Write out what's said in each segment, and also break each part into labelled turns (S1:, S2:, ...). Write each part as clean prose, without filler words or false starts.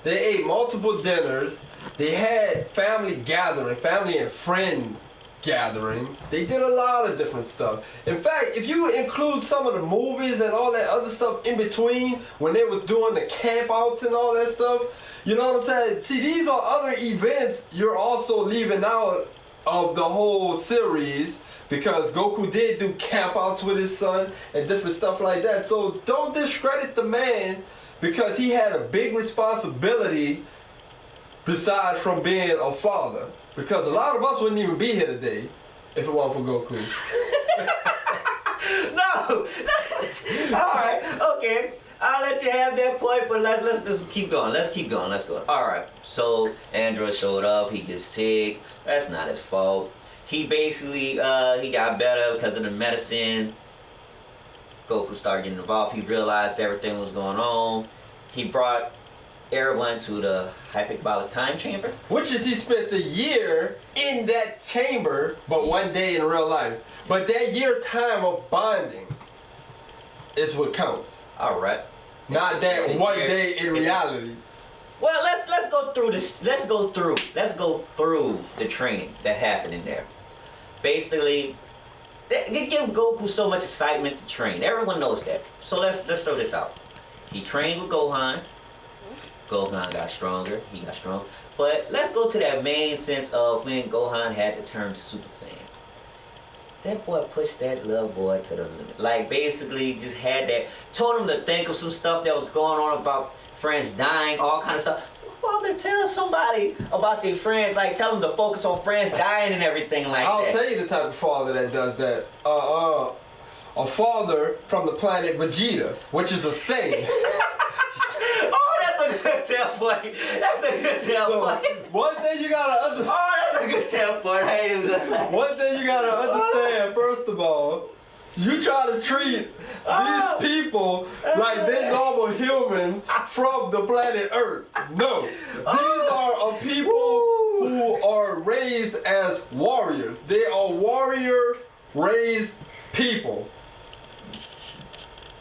S1: They ate multiple dinners. They had family gathering, family and friend gatherings. They did a lot of different stuff. In fact, if you include some of the movies and all that other stuff in between, when they was doing the camp outs and all that stuff, you know what I'm saying? See, these are other events you're also leaving out of the whole series, because Goku did do camp outs with his son and different stuff like that. So don't discredit the man because he had a big responsibility besides from being a father. Because a lot of us wouldn't even be here today if it wasn't for Goku.
S2: No. All right. Okay. I'll let you have that point, but let's just keep going. Let's keep going. Let's go. All right. So Android showed up. He gets sick. That's not his fault. He basically he got better because of the medicine. Goku started getting involved. He realized everything was going on. He brought everyone to the hyperbolic time chamber,
S1: which is he spent a year in that chamber, but one day in real life. But that year time of bonding is what counts.
S2: All right.
S1: Not that one day in reality.
S2: Well, let's go through this. Let's go through the training that happened in there. Basically, they give Goku so much excitement to train. Everyone knows that. So let's throw this out. He trained with Gohan. Gohan got stronger. He got stronger. But let's go to that main sense of when Gohan had to turn Super Saiyan. That boy pushed that little boy to the limit. Like, basically just had that, told him to think of some stuff that was going on about friends dying, all kind of stuff. Father, tell somebody about their friends. Like, tell them to focus on friends dying and everything like that.
S1: I'll tell you the type of father that does that. A father from the planet Vegeta, which is a Saiyan.
S2: Good tell point. That's a good tell point.
S1: One thing you gotta understand.
S2: Oh, that's a good tell point. I ain't even gonna.
S1: One thing you gotta understand, first of all, you try to treat these people like they're normal humans from the planet Earth. No. These are people who are raised as warriors. They are warrior-raised people.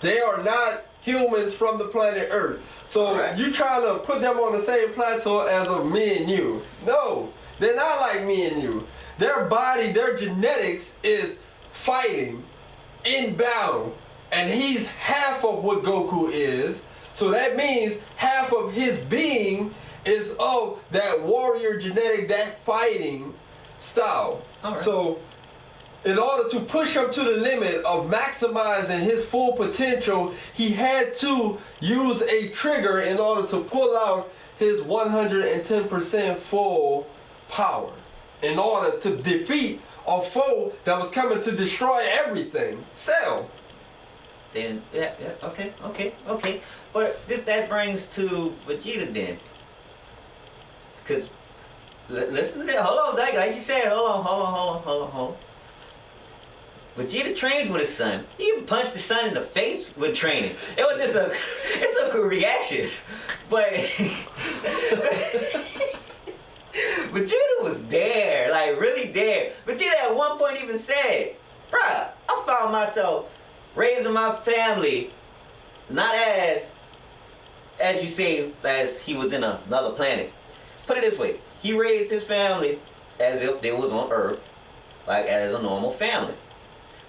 S1: They are not humans from the planet Earth. So you trying to put them on the same plateau as of me and you. No, they're not like me and you. Their body, their genetics is fighting in battle. And he's half of what Goku is. So that means half of his being is of that warrior genetic, that fighting style. So in order to push him to the limit of maximizing his full potential, he had to use a trigger in order to pull out his 110% full power in order to defeat a foe that was coming to destroy everything. Cell.
S2: Then, okay. But that brings to Vegeta then. Because, listen to that. Hold on, like you said, hold on. Vegeta trained with his son. He even punched his son in the face with training. It was just it's a good reaction. But Vegeta was there, like really there. Vegeta at one point even said, bruh, I found myself raising my family not as you say, as he was in another planet. Put it this way, he raised his family as if they was on Earth, like as a normal family.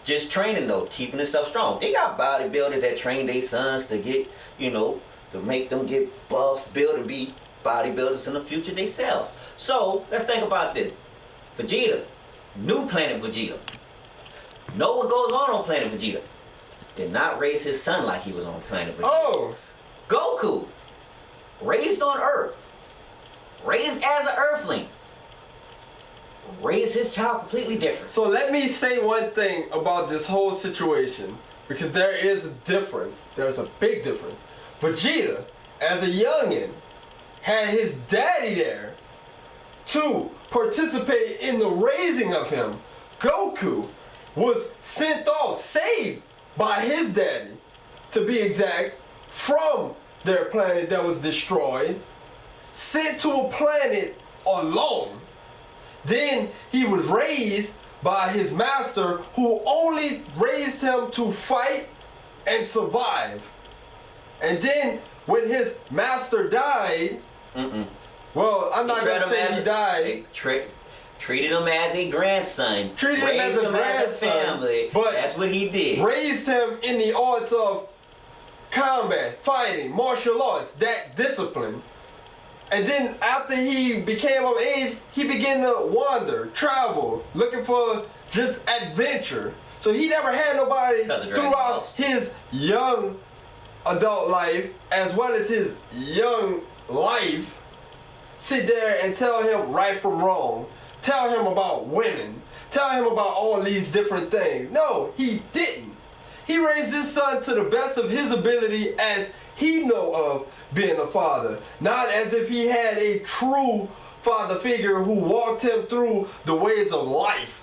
S2: Just training though, keeping himself strong. They got bodybuilders that train their sons to get, to make them get buff, build and be bodybuilders in the future themselves. So, let's think about this. Vegeta, new planet Vegeta. Know what goes on planet Vegeta. Did not raise his son like he was on planet Vegeta.
S1: Oh!
S2: Goku, raised on Earth. Raised as an Earthling. Raised his child completely different.
S1: So let me say one thing about this whole situation, because there is a difference. There's a big difference. Vegeta, as a youngin', had his daddy there to participate in the raising of him. Goku was sent off, saved by his daddy, to be exact, from their planet that was destroyed, sent to a planet alone. Then he was raised by his master, who only raised him to fight and survive. And then when his master died, Well, I'm not going to say he died.
S2: Treated him as a grandson.
S1: Treated him as a grandson.
S2: Family.
S1: But
S2: that's what he did.
S1: Raised him in the arts of combat, fighting, martial arts, that discipline. And then after he became of age, he began to wander, travel, looking for just adventure. So he never had nobody throughout his young adult life, as well as his young life, sit there and tell him right from wrong. Tell him about women. Tell him about all these different things. No, he didn't. He raised his son to the best of his ability as he know of being a father. Not as if he had a true father figure who walked him through the ways of life.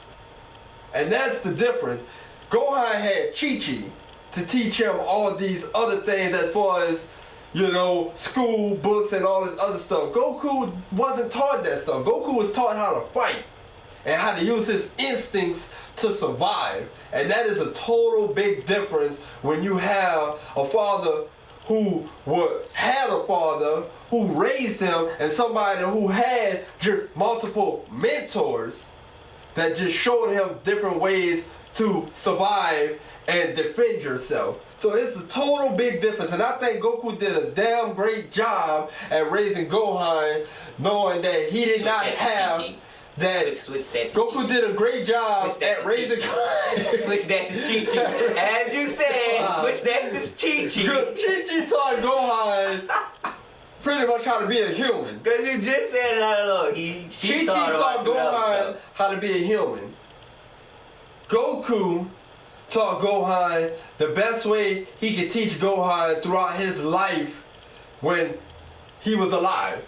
S1: And that's the difference. Gohan had Chi-Chi to teach him all these other things as far as, you know, school, books, and all this other stuff. Goku wasn't taught that stuff. Goku was taught how to fight and how to use his instincts to survive. And that is a total big difference when you have a father who had a father who raised him and somebody who had just multiple mentors that just showed him different ways to survive and defend yourself. So it's a total big difference, and I think Goku did a damn great job at raising Gohan, knowing that he did not have that. Goku did a great job at raising Gohan.
S2: Switch that to Chi-Chi. As you said, switch that to Chi-Chi.
S1: Chi-Chi taught Gohan pretty much how to be a human.
S2: Because you just said it, I don't know.
S1: Chi-Chi taught Gohan how to be a human. Goku taught Gohan the best way he could teach Gohan throughout his life when he was alive.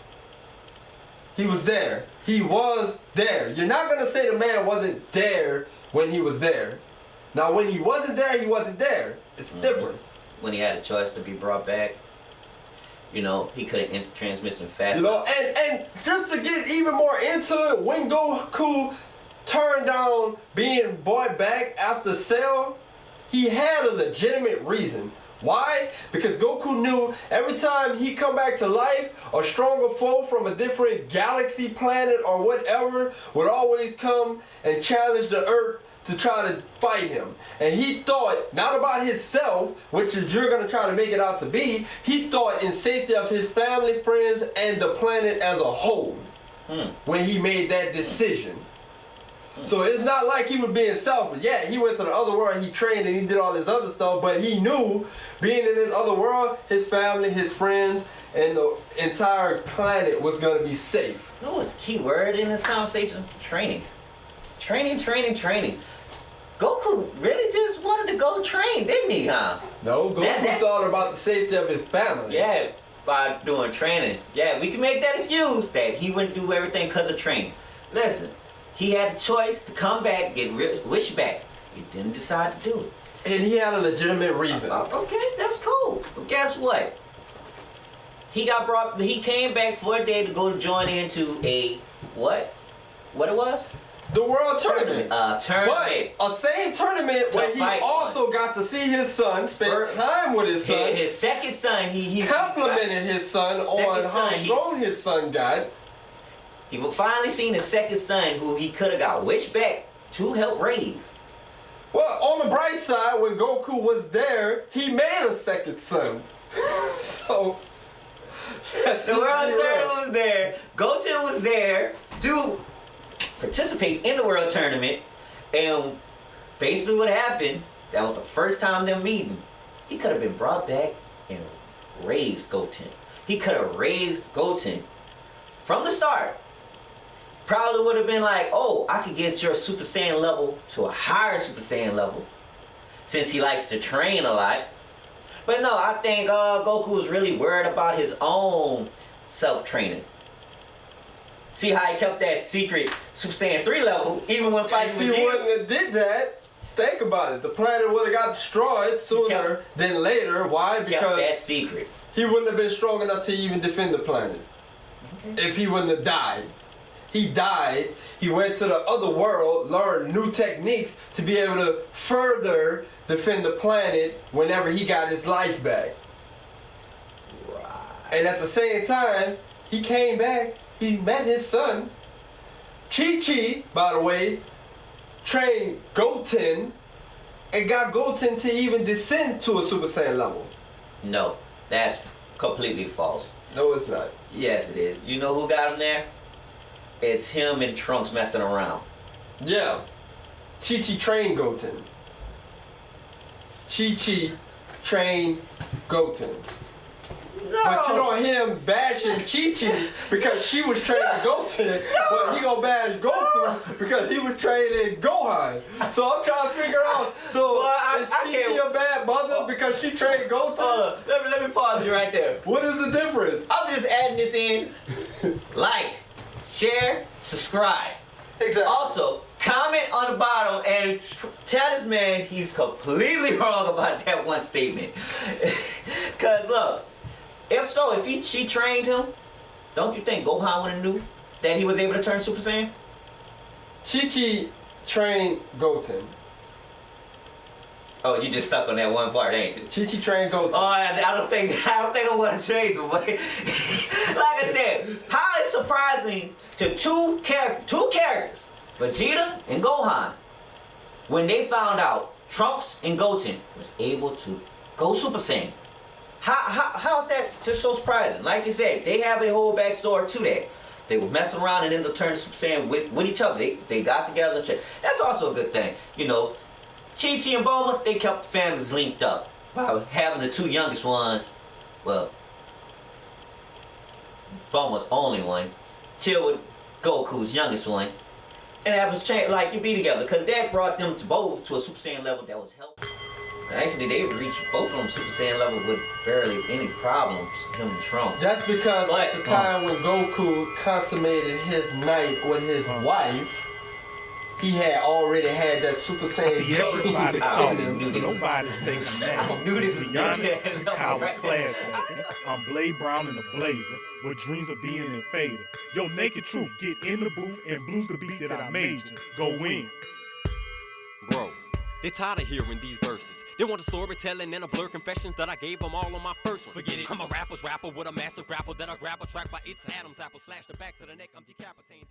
S1: He was there. He was there. You're not going to say the man wasn't there when he was there. Now, when he wasn't there, he wasn't there. It's a difference.
S2: When he had a choice to be brought back, you know, he could have transmitted fast.
S1: You know, and just to get even more into it, when Goku turned down being brought back after Cell, he had a legitimate reason. Why? Because Goku knew every time he come back to life, a stronger foe from a different galaxy, planet, or whatever would always come and challenge the Earth to try to fight him. And he thought not about himself, which is you're going to try to make it out to be. He thought in safety of his family, friends, and the planet as a whole when he made that decision. So it's not like he was being selfish. Yeah, he went to the other world, he trained and he did all this other stuff, but he knew being in this other world, his family, his friends, and the entire planet was going to be safe.
S2: You know what's the key word in this conversation? Training. Training, training, training. Goku really just wanted to go train, didn't he, huh?
S1: No, Goku thought about the safety of his family.
S2: Yeah, by doing training. Yeah, we can make that excuse that he wouldn't do everything because of training. Listen. He had a choice to come back, get Wish back. He didn't decide to do it.
S1: And he had a legitimate reason.
S2: Okay, that's cool. But guess what? He came back for a day to go join into a, what? What it was?
S1: The World Tournament.
S2: Tournament.
S1: But a same tournament where he also got to see his son, spend time with his son.
S2: His second son, he
S1: complimented his son on how strong his son got.
S2: He finally seen his second son, who he could have got Wish back to help raise.
S1: Well, on the bright side, when Goku was there, he made a second son. So,
S2: the World Tournament was there. Goten was there to participate in the World Tournament. And basically what happened, that was the first time they're meeting. He could have been brought back and raised Goten. He could have raised Goten from the start. Probably would have been like, oh, I could get your Super Saiyan level to a higher Super Saiyan level, since he likes to train a lot. But no, I think Goku was really worried about his own self-training. See how he kept that secret Super Saiyan 3 level, even when fighting with
S1: If he wouldn't have did that, think about it. The planet would have got destroyed sooner than later. Why? Because
S2: kept that secret.
S1: He wouldn't have been strong enough to even defend the planet. If he wouldn't have died. He died, he went to the other world, learned new techniques to be able to further defend the planet whenever he got his life back. Right. And at the same time, he came back, he met his son. Chi-Chi, by the way, trained Goten and got Goten to even descend to a Super Saiyan level.
S2: No, that's completely false.
S1: No, it's not.
S2: Yes, it is. You know who got him there? It's him and Trunks messing around.
S1: Yeah. Chi-Chi trained Goten. Chi-Chi trained Goten.
S2: No.
S1: But you don't hear him bashing Chi-Chi because she was training Goten, but he gonna bash Goku because he was training Gohan. So I'm trying to figure out, so is Chi-Chi a bad mother because she trained Goten?
S2: Hold on, let me pause you right there.
S1: What is the difference?
S2: I'm just adding this in. Like, share, subscribe.
S1: Exactly.
S2: Also, comment on the bottom and tell this man he's completely wrong about that one statement. Cause look, if she trained him, don't you think Gohan would have knew that he was able to turn Super Saiyan?
S1: Chi-Chi trained Goten.
S2: Oh, you just stuck on that one part, ain't you?
S1: Chi-Chi trained Goten.
S2: Oh, I don't think I want to change him. But like I said, how is surprising to two characters, Vegeta and Gohan, when they found out Trunks and Goten was able to go Super Saiyan? How is that just so surprising? Like you said, they have a whole backstory to that. They were messing around and then they turned Super Saiyan with each other. They got together. That's also a good thing. You know, Chi-Chi and Bulma, they kept the families linked up by having the two youngest ones. Well, Bulma's only one. Chill with Goku's youngest one. And have them like you be together. Because that brought them to both to a Super Saiyan level that was healthy. Actually, they reached both of them Super Saiyan level with barely any problems, him and Trunks.
S1: That's because at the time when Goku consummated his night with his wife, he had already had that Super Saiyan.
S3: See, everybody
S2: I
S3: knew
S2: this.
S3: Nobody takes a match.
S2: I knew this was
S3: beyond college class. I'm Blade Brown in the Blazer, with dreams of being in Fader. Yo, naked truth, get in the booth and blues the beat that I made you. Go in.
S4: Bro, they tired of hearing these verses. They want a storytelling and a blur confessions that I gave them all on my first one. Forget it, I'm a rapper's rapper with a massive grapple that I grab a track by its Adam's apple. Slash the back to the neck, I'm decapitating.